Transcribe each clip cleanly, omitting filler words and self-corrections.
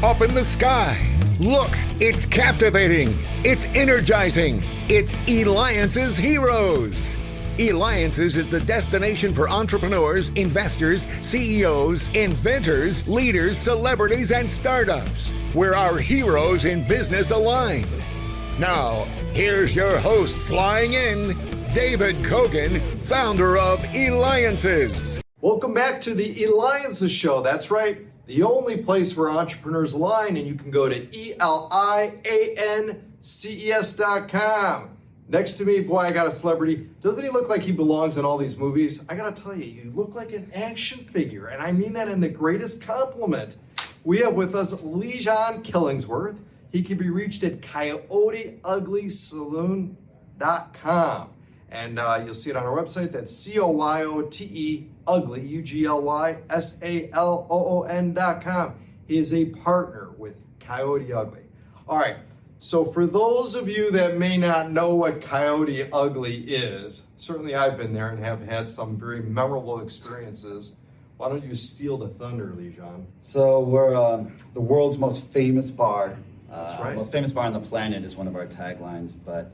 up in the sky. Look, it's captivating. It's energizing. It's Eliances Heroes. Eliances is the destination for entrepreneurs, investors, CEOs, inventors, leaders, celebrities, and startups, where our heroes in business align. Now, here's your host flying in, David Kogan, founder of Eliances. Welcome back to the Eliances Show. That's right, the only place where entrepreneurs align, and you can go to Eliances.com. Next to me, boy, I got a celebrity. Doesn't he look like he belongs in all these movies? I gotta tell you, you look like an action figure, and I mean that in the greatest compliment. We have with us Leejon Killingsworth. He can be reached at Saloon.com. And you'll see it on our website. That's Coyote Ugly, UGLYSALOON.com. He is a partner with Coyote Ugly. All right. So for those of you that may not know what Coyote Ugly is, certainly I've been there and have had some very memorable experiences. Why don't you steal the thunder, Leejon? So we're the world's most famous bar. That's right. Most famous bar on the planet is one of our taglines, but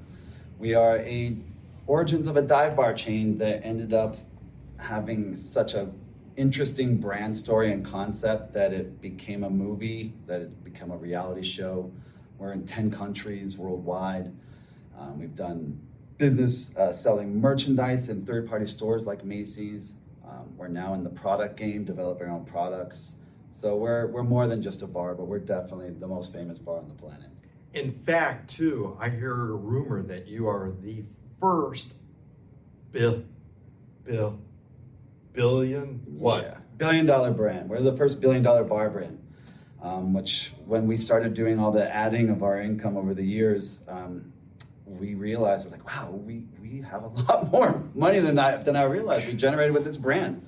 we are origins of a dive bar chain that ended up having such a interesting brand story and concept that it became a movie, that it became a reality show. We're in 10 countries worldwide. We've done business selling merchandise in third-party stores like Macy's. We're now in the product game, developing our own products. So we're more than just a bar, but we're definitely the most famous bar on the planet. In fact, too, I heard a rumor that you are the first billion what? Yeah, billion-dollar brand. We're the first billion-dollar bar brand. Which when we started doing all the adding of our income over the years, we realized, like, wow, we have a lot more money than I realized we generated with this brand.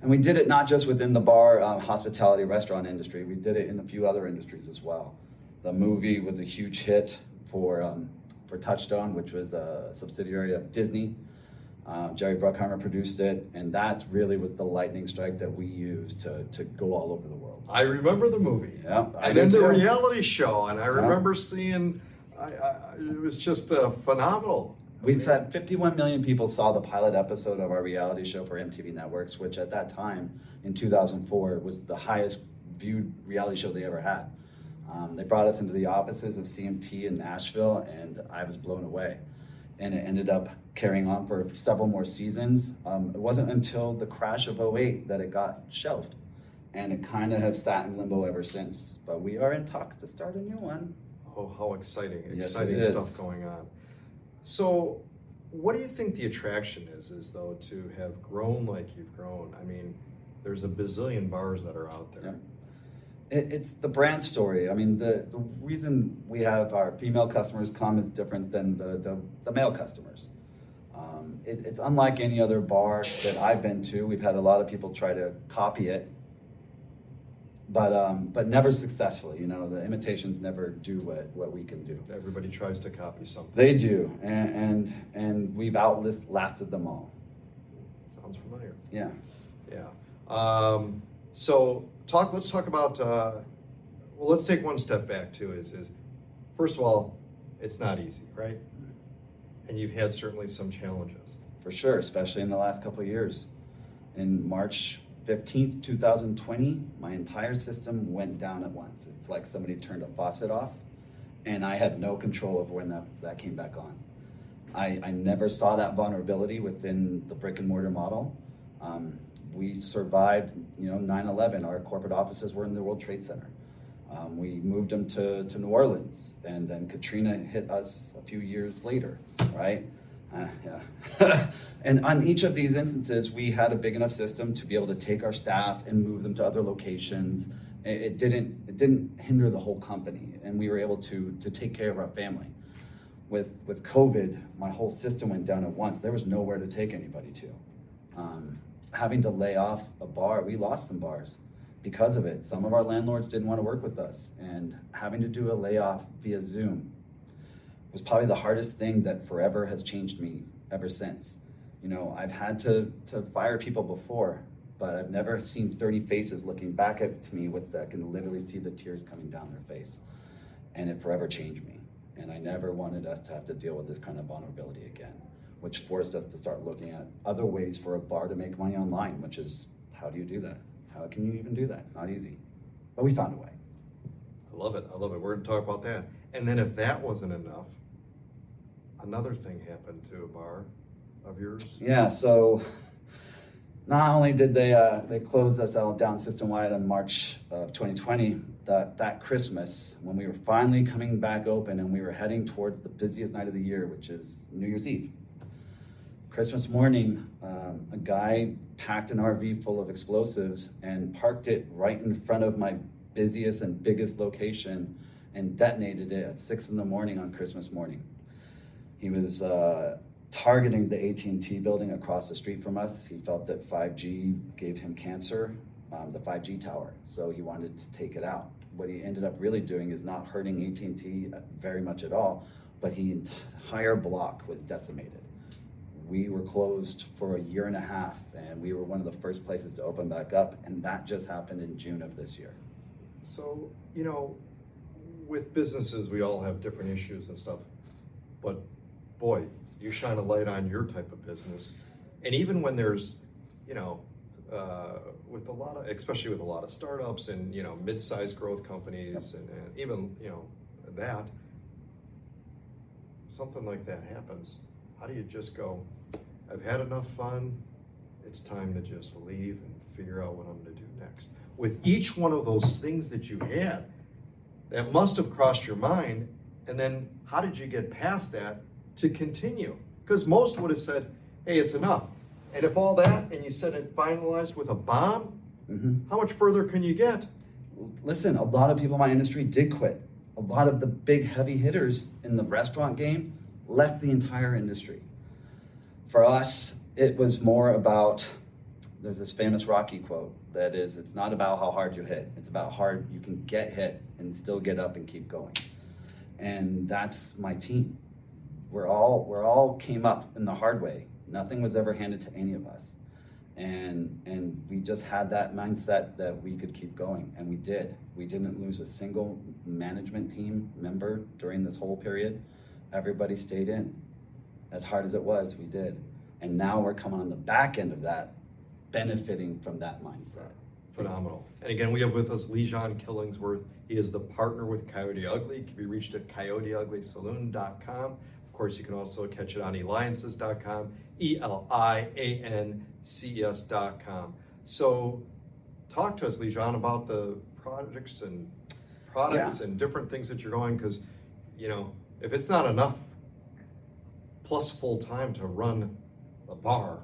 And we did it not just within the bar, hospitality, restaurant industry. We did it in a few other industries as well. The movie was a huge hit for Touchstone, which was a subsidiary of Disney. Jerry Bruckheimer produced it, and that really was the lightning strike that we used to go all over the world. I remember the movie. Yeah, and then the reality show, and I remember seeing, it was just phenomenal. We said 51 million people saw the pilot episode of our reality show for MTV Networks, which at that time, in 2004, was the highest viewed reality show they ever had. They brought us into the offices of CMT in Nashville, and I was blown away. And it ended up carrying on for several more seasons. It wasn't until the crash of '08 that it got shelved. And it kind of has sat in limbo ever since. But we are in talks to start a new one. Oh, how exciting. Yes, exciting stuff going on. So what do you think the attraction is though, to have grown like you've grown? I mean, there's a bazillion bars that are out there. Yeah. It's the brand story. I mean, the reason we have our female customers come is different than the male customers. It's unlike any other bar that I've been to. We've had a lot of people try to copy it, but never successfully. You know, the imitations never do what we can do. Everybody tries to copy something. They do, and we've outlasted them all. Sounds familiar. Yeah. Yeah. So let's talk about, let's take one step back too, is first of all, it's not easy, right? And you've had certainly some challenges. For sure, especially in the last couple of years. In March 15th, 2020, my entire system went down at once. It's like somebody turned a faucet off, and I had no control over when that came back on. I never saw that vulnerability within the brick and mortar model. We survived, 9/11. Our corporate offices were in the World Trade Center. We moved them to New Orleans, and then Katrina hit us a few years later, right? Yeah. And on each of these instances, we had a big enough system to be able to take our staff and move them to other locations. It didn't hinder the whole company, and we were able to take care of our family. With COVID, my whole system went down at once. There was nowhere to take anybody to. Having to lay off a bar, we lost some bars because of it. Some of our landlords didn't want to work with us, and having to do a layoff via Zoom was probably the hardest thing that forever has changed me ever since. I've had to fire people before, but I've never seen 30 faces looking back at me I can literally see the tears coming down their face. And it forever changed me. And I never wanted us to have to deal with this kind of vulnerability again, which forced us to start looking at other ways for a bar to make money online, which is, how do you do that? How can you even do that? It's not easy, but we found a way. I love it. We're gonna talk about that. And then if that wasn't enough, another thing happened to a bar of yours. Yeah, so not only did they close us all down system-wide in March of 2020, that Christmas, when we were finally coming back open and we were heading towards the busiest night of the year, which is New Year's Eve. Christmas morning, a guy packed an RV full of explosives and parked it right in front of my busiest and biggest location and detonated it at 6 a.m. on Christmas morning. He was targeting the AT&T building across the street from us. He felt that 5G gave him cancer, the 5G tower, so he wanted to take it out. What he ended up really doing is not hurting AT&T very much at all, but the entire block was decimated. We were closed for a year and a half, and we were one of the first places to open back up, and that just happened in June of this year. So, you know, with businesses, we all have different issues and stuff, but boy, you shine a light on your type of business. And even when there's, you know, especially with a lot of startups and, you know, mid-sized growth companies, and even, you know, that, something like that happens. How do you just go, I've had enough fun, it's time to just leave and figure out what I'm gonna do next? With each one of those things that you had, that must have crossed your mind, and then how did you get past that to continue? Because most would have said, hey, it's enough. And if all that, and you said it finalized with a bomb, how much further can you get? Listen, a lot of people in my industry did quit. A lot of the big heavy hitters in the restaurant game left the entire industry. For us, it was more about, there's this famous Rocky quote that is, it's not about how hard you hit, it's about how hard you can get hit and still get up and keep going. And that's my team. We're all came up in the hard way. Nothing was ever handed to any of us. And we just had that mindset that we could keep going, and we did. We didn't lose a single management team member during this whole period. Everybody stayed in. As hard as it was, we did. And now we're coming on the back end of that, benefiting from that mindset. Phenomenal. And again, we have with us Leejon Killingsworth. He is the partner with Coyote Ugly. He can be reached at CoyoteUglySaloon.com. Of course, you can also catch it on Eliances.com, ELIANCES.com. So talk to us, Leejon, about the products and different things that you're going, because, you know, if it's not enough plus full time to run a bar,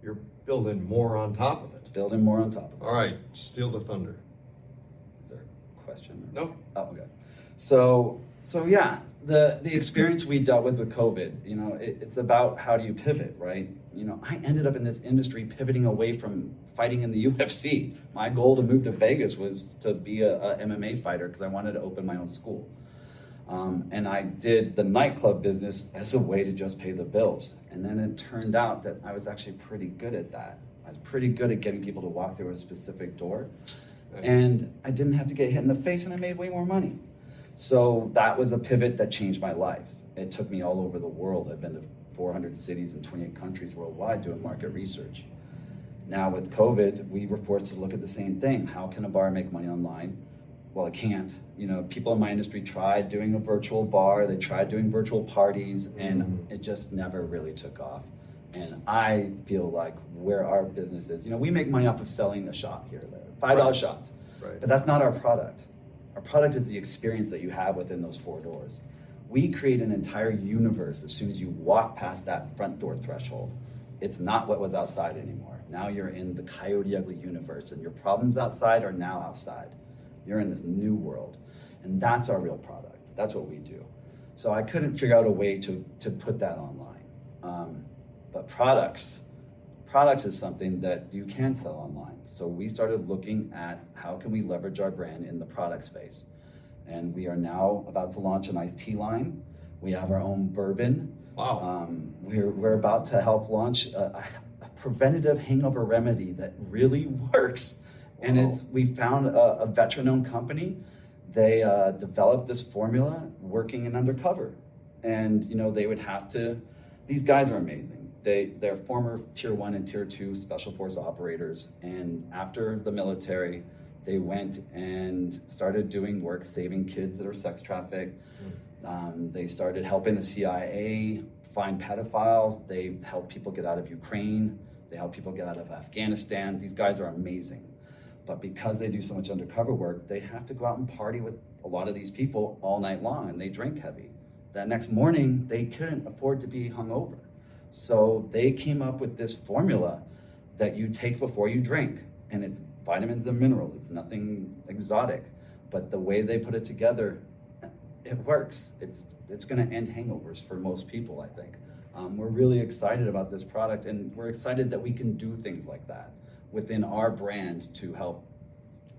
you're building more on top of it. Building more on top of it. All right, steal the thunder. Is there a question? No. Oh, okay. So yeah, the experience we dealt with COVID, you know, it's about how do you pivot, right? You know, I ended up in this industry pivoting away from fighting in the UFC. My goal to move to Vegas was to be a MMA fighter because I wanted to open my own school. And I did the nightclub business as a way to just pay the bills. And then it turned out that I was actually pretty good at that. I was pretty good at getting people to walk through a specific door. Nice. And I didn't have to get hit in the face, and I made way more money. So that was a pivot that changed my life. It took me all over the world. I've been to 400 cities in 28 countries worldwide doing market research. Now with COVID, we were forced to look at the same thing. How can a bar make money online? Well, it can't. You know, people in my industry tried doing a virtual bar, they tried doing virtual parties, and it just never really took off. And I feel like where our business is, you know, we make money off of selling a shot here or there, $5 shots, but that's not our product. Our product is the experience that you have within those 4 doors. We create an entire universe as soon as you walk past that front door threshold. It's not what was outside anymore. Now you're in the Coyote Ugly universe, and your problems outside are now outside. You're in this new world, and that's our real product. That's what we do. So I couldn't figure out a way to put that online. But products is something that you can sell online. So we started looking at how can we leverage our brand in the product space. And we are now about to launch an iced tea line. We have our own bourbon. Wow. We're about to help launch a preventative hangover remedy that really works. And Wow. we found a veteran-owned company. They developed this formula working in undercover. And, you know, they would have to, these guys are amazing. They're former Tier 1 and Tier 2 Special Force operators. And after the military, they went and started doing work saving kids that are sex trafficked. They started helping the CIA find pedophiles. They help people get out of Ukraine. They help people get out of Afghanistan. These guys are amazing. But because they do so much undercover work, they have to go out and party with a lot of these people all night long, and they drink heavy. That next morning, they couldn't afford to be hungover. So they came up with this formula that you take before you drink, and it's vitamins and minerals. It's nothing exotic, but the way they put it together, it works. It's going to end hangovers for most people, I think. We're really excited about this product, and we're excited that we can do things like that within our brand to help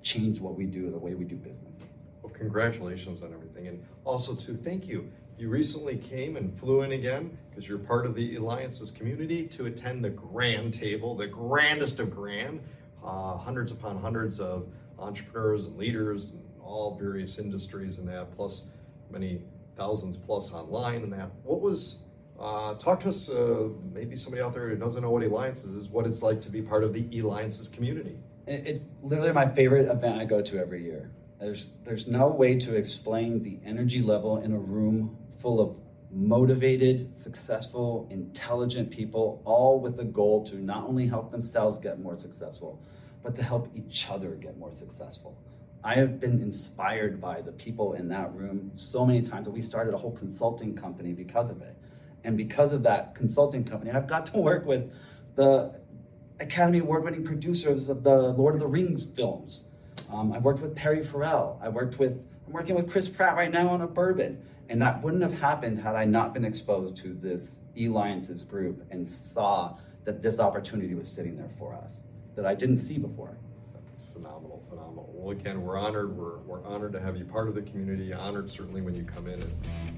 change what we do, the way we do business. Well, congratulations on everything. And also, too, thank you. You recently came and flew in again because you're part of the Eliances community to attend the GRANDtable, the grandest of grand. Hundreds upon hundreds of entrepreneurs and leaders in all various industries and that, plus many thousands plus online and that. What was, talk to us, maybe somebody out there who doesn't know what Eliances is, what it's like to be part of the Eliances community. It's literally my favorite event I go to every year. There's no way to explain the energy level in a room full of motivated, successful, intelligent people, all with the goal to not only help themselves get more successful, but to help each other get more successful. I have been inspired by the people in that room so many times that we started a whole consulting company because of it. And because of that consulting company, I've got to work with the Academy Award-winning producers of the Lord of the Rings films. I worked with Perry Farrell. I'm working with Chris Pratt right now on a bourbon. And that wouldn't have happened had I not been exposed to this Eliances group and saw that this opportunity was sitting there for us that I didn't see before. Phenomenal, phenomenal. Well, again, we're honored. We're honored to have you part of the community. Honored certainly when you come in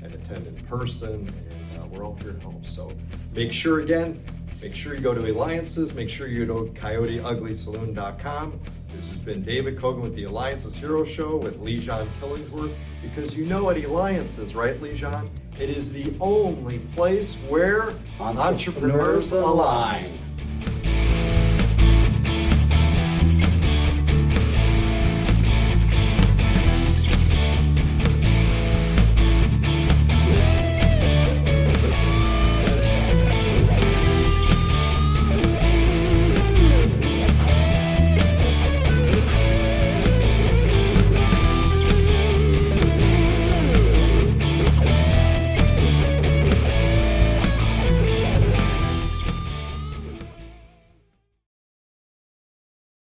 and attend in person. And we're all here to help. So make sure you go to Eliances. Make sure you go to CoyoteUglySaloon.com. This has been David Kogan with the Eliances Hero Show with Leejon Killingsworth. Because you know at Eliances, right, Leejon? It is the only place where entrepreneurs align.